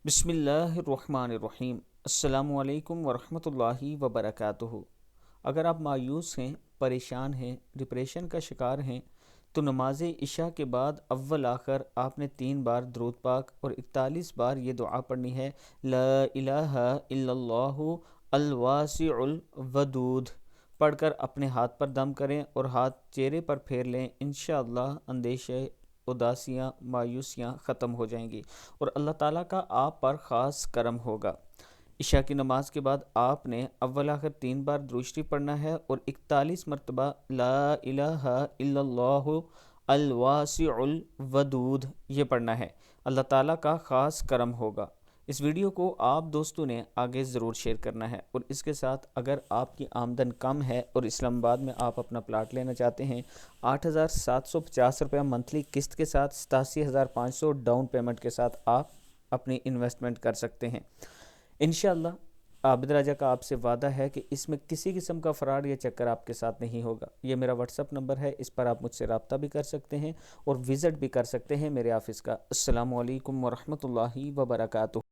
بسم اللہ الرحمن الرحیم۔ السلام علیکم ورحمۃ اللہ وبرکاتہ۔ اگر آپ مایوس ہیں، پریشان ہیں، ڈپریشن کا شکار ہیں تو نماز عشاء کے بعد اول آخر آپ نے 3 بار درود پاک اور 41 بار یہ دعا پڑھنی ہے، لا الہ الا اللہ الواسع الودود پڑھ کر اپنے ہاتھ پر دم کریں اور ہاتھ چہرے پر پھیر لیں۔ انشاءاللہ اندیشے، اداسیاں، مایوسیاں ختم ہو جائیں گی اور اللہ تعالیٰ کا آپ پر خاص کرم ہوگا۔ عشاء کی نماز کے بعد آپ نے اول آخر 3 بار درود شریف پڑھنا ہے اور 41 مرتبہ لا الہ الا اللہ الواسع الودود یہ پڑھنا ہے۔ اللہ تعالیٰ کا خاص کرم ہوگا۔ اس ویڈیو کو آپ دوستوں نے آگے ضرور شیئر کرنا ہے، اور اس کے ساتھ اگر آپ کی آمدن کم ہے اور اسلام آباد میں آپ اپنا پلاٹ لینا چاہتے ہیں، 8,750 روپیہ منتھلی قسط کے ساتھ، 87,500 ڈاؤن پیمنٹ کے ساتھ آپ اپنی انویسٹمنٹ کر سکتے ہیں۔ انشاءاللہ عابد راجہ کا آپ سے وعدہ ہے کہ اس میں کسی قسم کا فراڈ یا چکر آپ کے ساتھ نہیں ہوگا۔ یہ میرا واٹس اپ نمبر ہے، اس پر آپ مجھ سے رابطہ بھی کر سکتے ہیں اور وزٹ بھی کر سکتے ہیں میرے آفس کا۔ السلام علیکم ورحمۃ اللہ وبرکاتہ۔